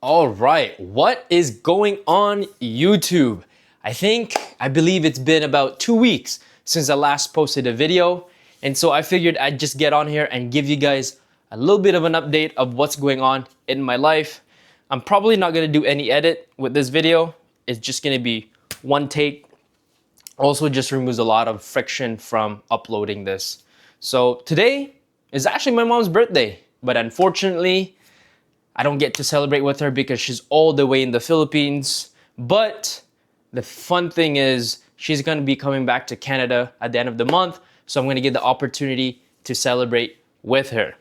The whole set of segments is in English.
All right, what is going on YouTube? I believe it's been about 2 weeks since I last posted a video. And so I figured I'd just get on here and give you guys a little bit of an update of what's going on in my life. I'm probably not gonna do any edit with this video. It's just gonna be one take. Also just removes a lot of friction from uploading this. So today is actually my mom's birthday, but unfortunately, I don't get to celebrate with her because she's all the way in the Philippines. But the fun thing is she's gonna be coming back to Canada at the end of the month. So I'm gonna get the opportunity to celebrate with her.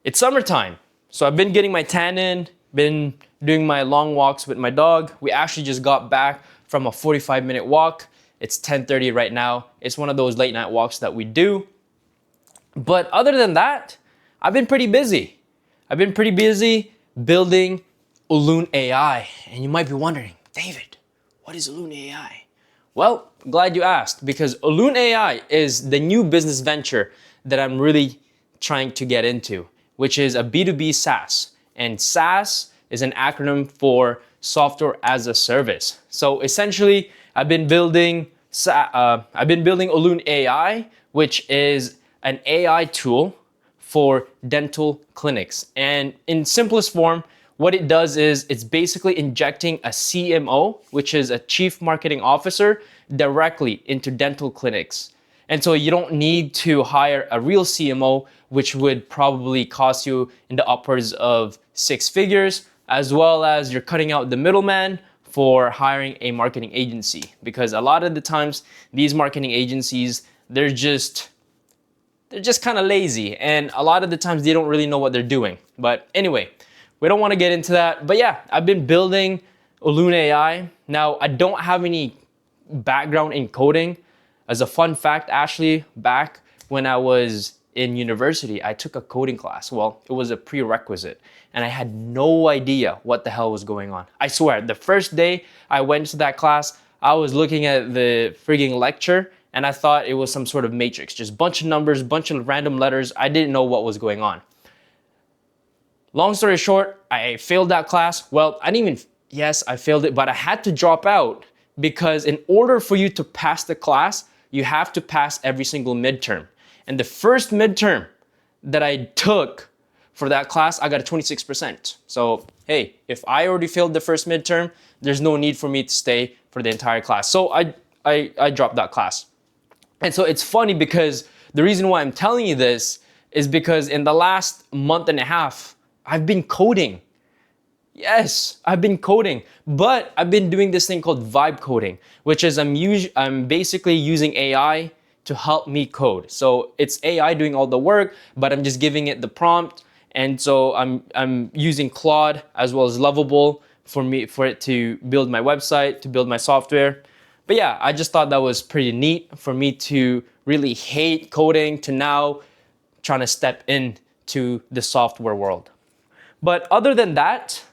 It's summertime. So I've been getting my tan in, been doing my long walks with my dog. We actually just got back from a 45-minute walk. It's 10:30 right now. It's one of those late night walks that we do. But other than that, I've been pretty busy. I've been pretty busy building Ulun AI. And you might be wondering, David, what is Ulun AI? Well, glad you asked, because Ulun AI is the new business venture that I'm really trying to get into, which is a B2B SaaS. And SaaS is an acronym for software as a service. So essentially, I've been building Ulun AI, which is an AI tool for dental clinics. And in simplest form, what it does is it's basically injecting a CMO, which is a chief marketing officer, directly into dental clinics. And so you don't need to hire a real CMO, which would probably cost you in the upwards of 6 figures, as well as you're cutting out the middleman for hiring a marketing agency. Because a lot of the times, these marketing agencies, they're just kind of lazy, and a lot of the times they don't really know what they're doing. But anyway, we don't want to get into that. But yeah, I've been building Ulun AI. Now, I don't have any background in coding. As a fun fact, actually, back when I was in university, I took a coding class. Well, it was a prerequisite, and I had no idea what the hell was going on. I swear, the first day I went to that class, I was looking at the frigging lecture, and I thought it was some sort of matrix, just bunch of numbers, bunch of random letters. I didn't know what was going on. Long story short, I failed that class. Well, yes, I failed it, but I had to drop out because in order for you to pass the class, you have to pass every single midterm. And the first midterm that I took for that class, I got a 26%. So, hey, if I already failed the first midterm, there's no need for me to stay for the entire class. So I dropped that class. And so it's funny because the reason why I'm telling you this is because in the last month and a half, I've been coding. Yes, I've been coding, but I've been doing this thing called vibe coding, which is I'm basically using AI to help me code. So it's AI doing all the work, but I'm just giving it the prompt. And so I'm using Claude as well as Lovable for it to build my website, to build my software. But yeah, I just thought that was pretty neat for me to really hate coding to now trying to step into the software world. But other than that,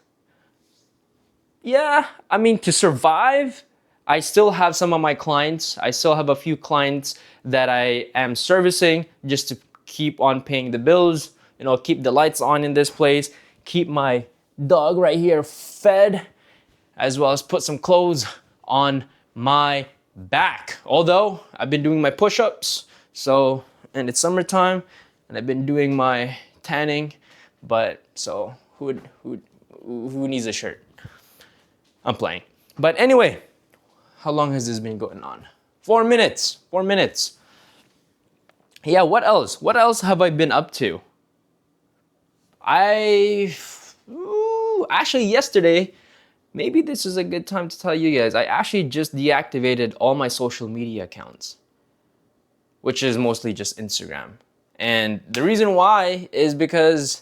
yeah, I mean, to survive, I still have some of my clients. I still have a few clients that I am servicing just to keep on paying the bills, keep the lights on in this place, keep my dog right here fed, as well as put some clothes on my back. Although I've been doing my push-ups, and it's summertime, and I've been doing my tanning, but so who needs a shirt? I'm playing. But anyway, how long has this been going on? 4 minutes. 4 minutes. Yeah, what else? What else have I been up to? Actually yesterday, maybe this is a good time to tell you guys, I actually just deactivated all my social media accounts, which is mostly just Instagram. And the reason why is because,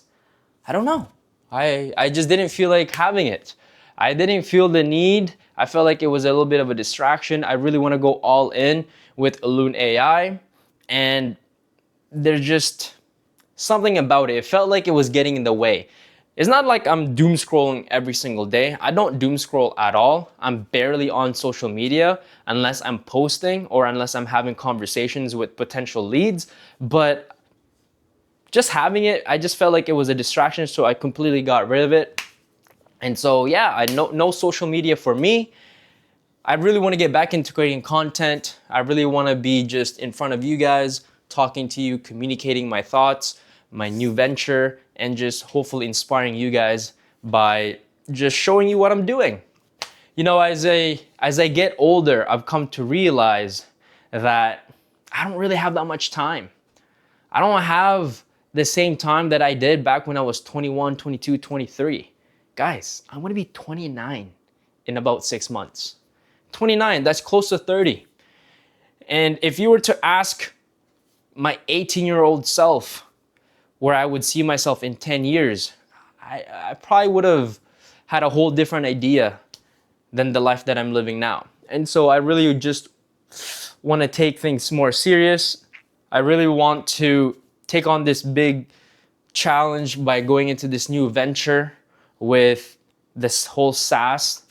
I don't know, I just didn't feel like having it. I didn't feel the need. I felt like it was a little bit of a distraction. I really want to go all in with Ulun AI, and there's just something about it. It felt like it was getting in the way. It's not like I'm doom scrolling every single day. I don't doom scroll at all. I'm barely on social media unless I'm posting or unless I'm having conversations with potential leads. But just having it, I just felt like it was a distraction, so I completely got rid of it. And so, yeah, I know no social media for me. I really want to get back into creating content. I really want to be just in front of you guys, talking to you, communicating my thoughts, my new venture, and just hopefully inspiring you guys by just showing you what I'm doing. You know, as I get older, I've come to realize that I don't really have that much time. I don't have the same time that I did back when I was 21, 22, 23. Guys, I'm gonna be 29 in about 6 months. 29, that's close to 30. And if you were to ask my 18-year-old self where I would see myself in 10 years, I probably would have had a whole different idea than the life that I'm living now. And so I really just want to take things more serious. I really want to take on this big challenge by going into this new venture with this whole SaaS.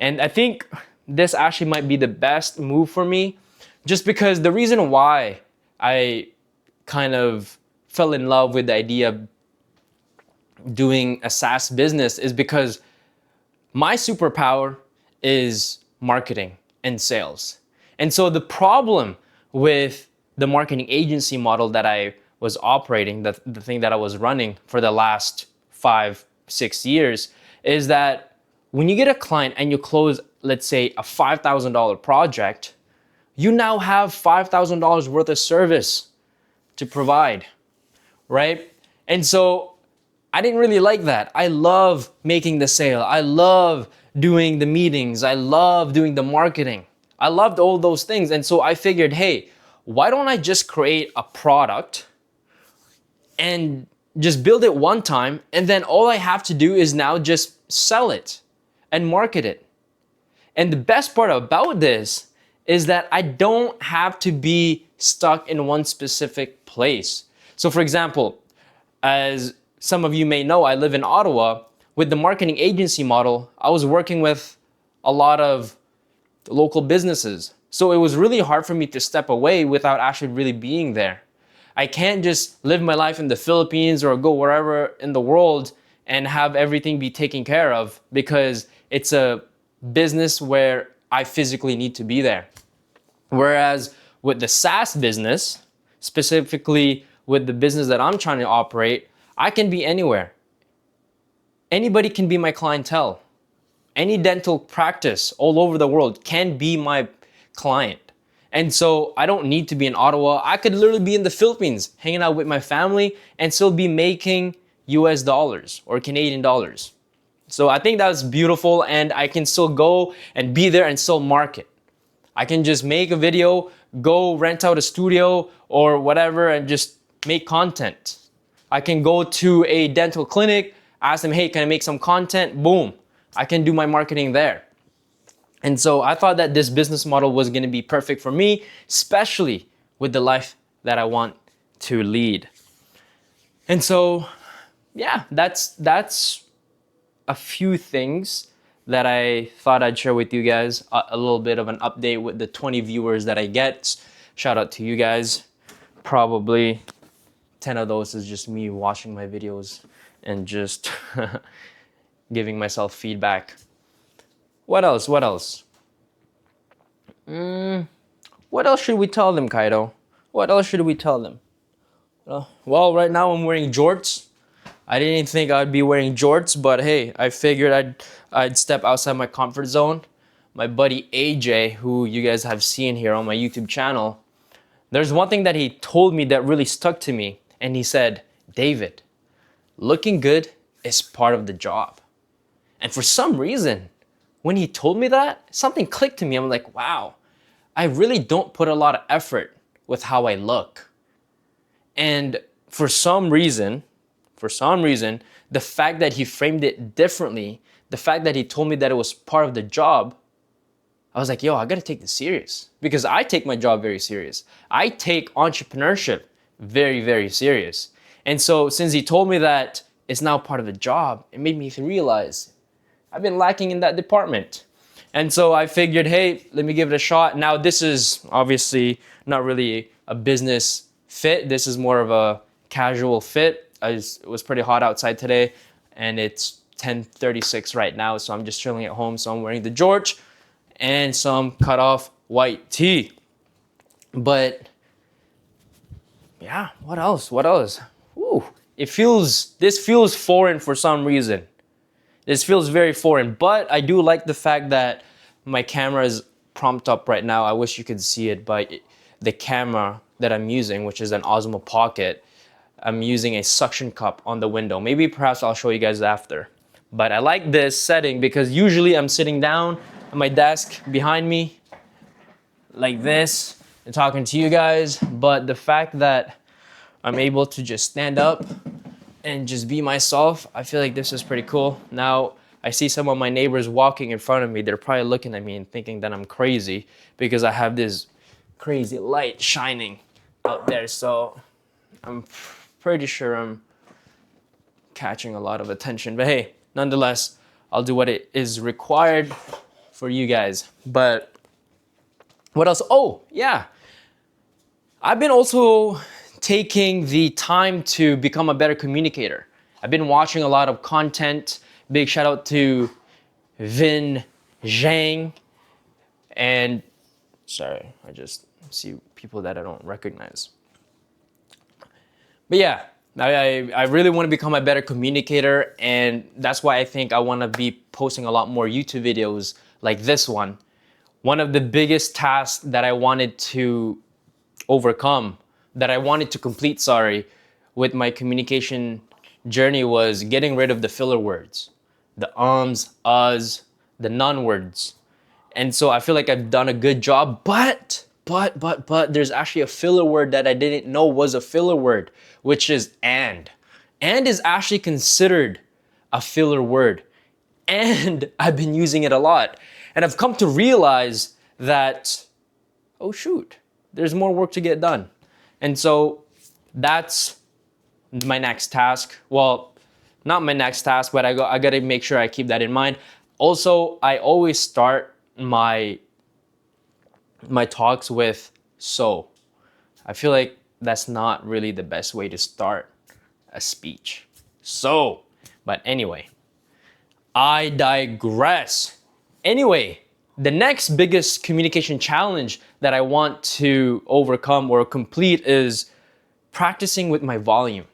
And I think this actually might be the best move for me, just because the reason why I kind of fell in love with the idea of doing a SaaS business is because my superpower is marketing and sales. And so the problem with the marketing agency model that I was operating, the thing that I was running for the last 5-6 years, is that when you get a client and you close, let's say, a $5,000 project, you now have $5,000 worth of service to provide, right? And so I didn't really like that. I love making the sale. I love doing the meetings. I love doing the marketing. I loved all those things. And so I figured, hey, why don't I just create a product and just build it one time, and then all I have to do is now just sell it and market it. And the best part about this is that I don't have to be stuck in one specific place. So for example, as some of you may know, I live in Ottawa. With the marketing agency model, I was working with a lot of local businesses. So it was really hard for me to step away without actually really being there. I can't just live my life in the Philippines or go wherever in the world and have everything be taken care of, because it's a business where I physically need to be there. Whereas with the SaaS business, specifically with the business that I'm trying to operate, I can be anywhere. Anybody can be my clientele. Any dental practice all over the world can be my client. And so I don't need to be in Ottawa. I could literally be in the Philippines, hanging out with my family, and still be making US dollars or Canadian dollars. So I think that's beautiful, and I can still go and be there and still market. I can just make a video, go rent out a studio or whatever, and just make content. I can go to a dental clinic, ask them, hey, can I make some content? Boom. I can do my marketing there. And so I thought that this business model was going to be perfect for me, especially with the life that I want to lead. And so, yeah, that's a few things that I thought I'd share with you guys. A little bit of an update with the 20 viewers that I get. Shout out to you guys. Probably 10 of those is just me watching my videos and just giving myself feedback. What else? What else should we tell them, Kaido? What else should we tell them? Well, right now I'm wearing jorts. I didn't think I'd be wearing jorts, but hey, I figured I'd step outside my comfort zone. My buddy AJ, who you guys have seen here on my YouTube channel, there's one thing that he told me that really stuck to me. And he said, David, looking good is part of the job. And for some reason, when he told me that, something clicked to me. I'm like, wow, I really don't put a lot of effort with how I look. And for some reason, the fact that he framed it differently, the fact that he told me that it was part of the job, I was like, yo, I gotta take this serious, because I take my job very serious. I take entrepreneurship very, very serious. And so since he told me that it's now part of the job, it made me realize I've been lacking in that department. And so I figured, hey, let me give it a shot. Now this is obviously not really a business fit. This is more of a casual fit. It was pretty hot outside today, and it's 10:36 right now, so I'm just chilling at home. So I'm wearing the George and some cut off white tee. But yeah, what else? What else? Ooh, this feels foreign for some reason. This feels very foreign, but I do like the fact that my camera is propped up right now. I wish you could see it, but the camera that I'm using, which is an Osmo Pocket, I'm using a suction cup on the window. Maybe perhaps I'll show you guys after. But I like this setting because usually I'm sitting down at my desk behind me like this and talking to you guys. But the fact that I'm able to just stand up and just be myself, I feel like this is pretty cool. Now, I see some of my neighbors walking in front of me. They're probably looking at me and thinking that I'm crazy because I have this crazy light shining out there. So I'm pretty sure I'm catching a lot of attention. But hey, nonetheless, I'll do what it is required for you guys. But what else? Oh, yeah. I've been also taking the time to become a better communicator. I've been watching a lot of content. Big shout out to Vin Zhang. And sorry, I just see people that I don't recognize. But yeah, I really want to become a better communicator, and that's why I think I want to be posting a lot more YouTube videos like this one. One of the biggest tasks that I wanted to overcome, that I wanted to complete, with my communication journey was getting rid of the filler words, the ums, uhs, the non-words. And so I feel like I've done a good job, but there's actually a filler word that I didn't know was a filler word, which is and. And is actually considered a filler word. And I've been using it a lot. And I've come to realize that, oh shoot, there's more work to get done. And so that's my next task. Well, not my next task, but I got to make sure I keep that in mind. Also, I always start my talks with so. I feel like that's not really the best way to start a speech. So, but anyway, I digress. Anyway, the next biggest communication challenge that I want to overcome or complete is practicing with my volume.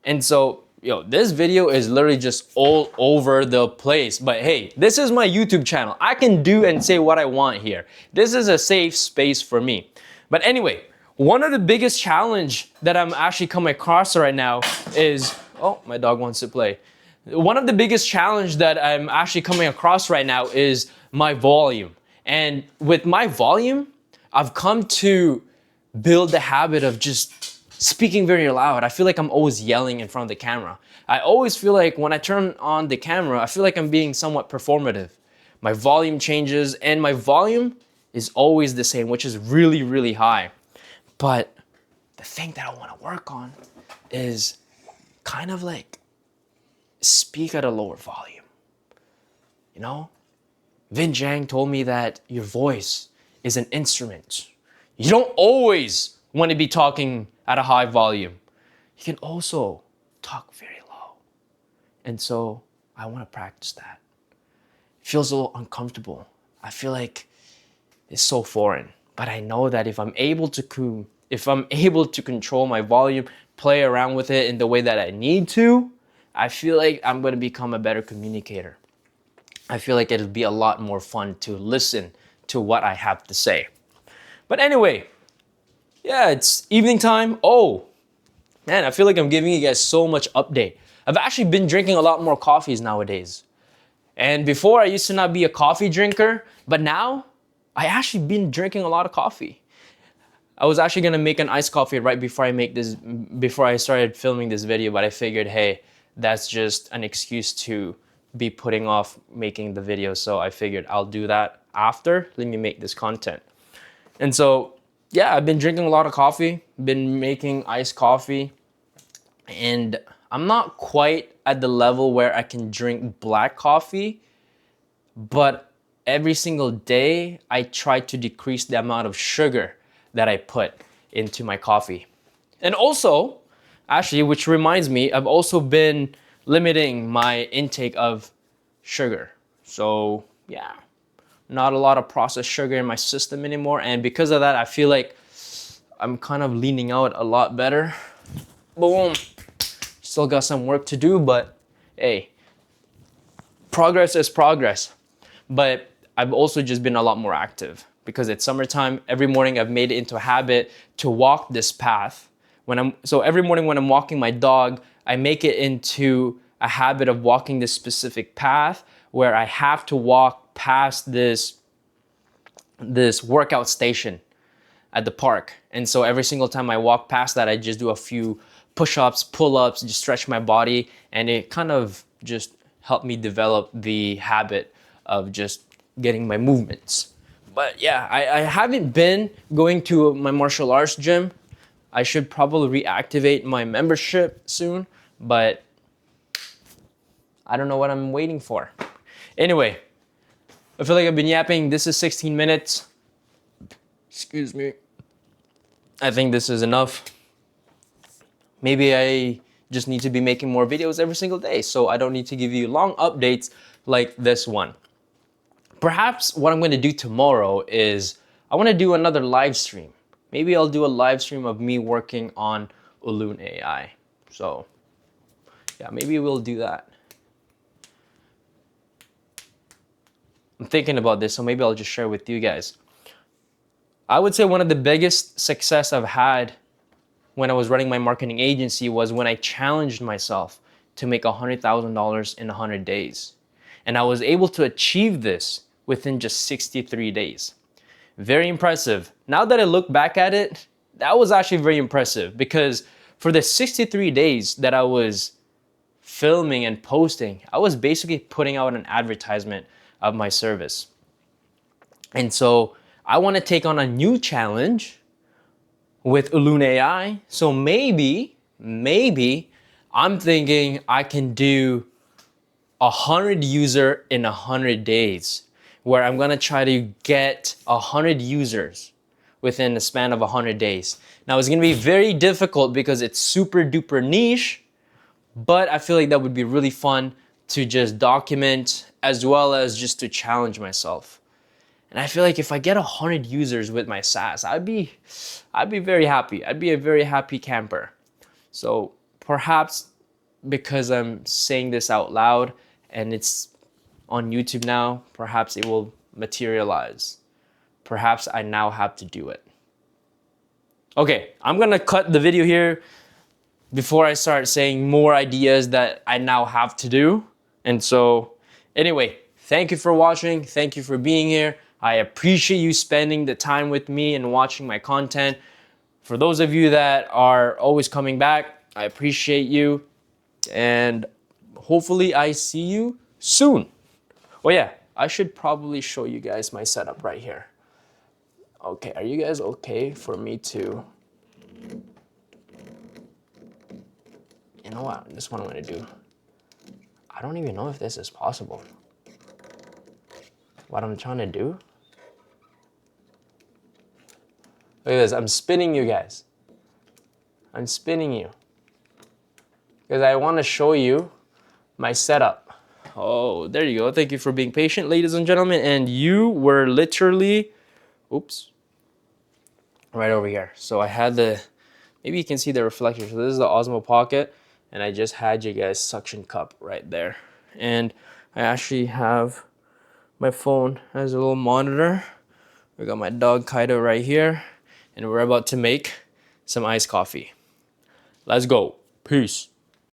And so, this video is literally just all over the place. But hey, this is my YouTube channel. I can do and say what I want here. This is a safe space for me. But anyway, one of the biggest challenge that I'm actually coming across right now is, oh, my dog wants to play. One of the biggest challenge that I'm actually coming across right now is my volume. And with my volume, I've come to build the habit of just speaking very loud. I feel like I'm always yelling in front of the camera. I always feel like when I turn on the camera, I feel like I'm being somewhat performative. My volume changes, and my volume is always the same, which is really, really high. But the thing that I want to work on is kind of like speak at a lower volume. Vin Zhang told me that your voice is an instrument. You don't always want to be talking at a high volume. You can also talk very low. And so I want to practice that. It feels a little uncomfortable. I feel like it's so foreign. But I know that if I'm able to control my volume, play around with it in the way that I need to, I feel like I'm going to become a better communicator. I feel like it'll be a lot more fun to listen to what I have to say. But anyway, yeah, it's evening time. Oh, man, I feel like I'm giving you guys so much update. I've actually been drinking a lot more coffees nowadays. And before, I used to not be a coffee drinker, but now I actually been drinking a lot of coffee. I was actually gonna make an iced coffee right before I started filming this video, but I figured, hey, that's just an excuse to be putting off making the video. So I figured I'll do that after. Let me make this content. And so, yeah, I've been drinking a lot of coffee, been making iced coffee, and I'm not quite at the level where I can drink black coffee, but every single day I try to decrease the amount of sugar that I put into my coffee. And also, actually, which reminds me, I've also been limiting my intake of sugar. So yeah, not a lot of processed sugar in my system anymore. And because of that, I feel like I'm kind of leaning out a lot better. Boom. Still got some work to do, but hey, progress is progress. But I've also just been a lot more active because it's summertime. Every morning I've made it into a habit to walk this path. So every morning when I'm walking my dog, I make it into a habit of walking this specific path where I have to walk past this workout station at the park. And so every single time I walk past that, I just do a few push-ups, pull-ups, just stretch my body, and it kind of just helped me develop the habit of just getting my movements. But yeah, I haven't been going to my martial arts gym. I should probably reactivate my membership soon, but I don't know what I'm waiting for. Anyway, I feel like I've been yapping. This is 16 minutes. Excuse me. I think this is enough. Maybe I just need to be making more videos every single day, so I don't need to give you long updates like this one. Perhaps what I'm going to do tomorrow is I want to do another live stream. Maybe I'll do a live stream of me working on Ulune AI. So yeah, maybe we'll do that. I'm thinking about this, so maybe I'll just share with you guys. I would say one of the biggest success I've had when I was running my marketing agency was when I challenged myself to make $100,000 in 100 days. And I was able to achieve this within just 63 days. Very impressive. Now that I look back at it, that was actually very impressive because for the 63 days that I was filming and posting, I was basically putting out an advertisement of my service. And so I want to take on a new challenge with Ulune AI. So maybe I'm thinking I can do 100 user in 100 days, where I'm gonna try to get 100 users within the span of 100 days. Now it's gonna be very difficult because it's super duper niche, but I feel like that would be really fun to just document as well as just to challenge myself. And I feel like if I get 100 users with my SaaS, I'd be very happy. I'd be a very happy camper. So perhaps because I'm saying this out loud and it's on YouTube now, perhaps it will materialize. Perhaps I now have to do it. Okay, I'm gonna cut the video here before I start saying more ideas that I now have to do. And so anyway, thank you for watching. Thank you for being here. I appreciate you spending the time with me and watching my content. For those of you that are always coming back, I appreciate you. And hopefully I see you soon. Oh yeah, I should probably show you guys my setup right here. Okay, are you guys okay for me to... You know what, this is what I'm gonna do. I don't even know if this is possible. What I'm trying to do? Look at this, I'm spinning you guys. I'm spinning you. Because I want to show you my setup. Oh, there you go. Thank you for being patient, ladies and gentlemen. And you were literally, oops, right over here. So I had the, maybe you can see the reflection. So this is the Osmo Pocket. And I just had you guys suction cup right there. And I actually have my phone as a little monitor. We got my dog Kaido right here. And we're about to make some iced coffee. Let's go. Peace.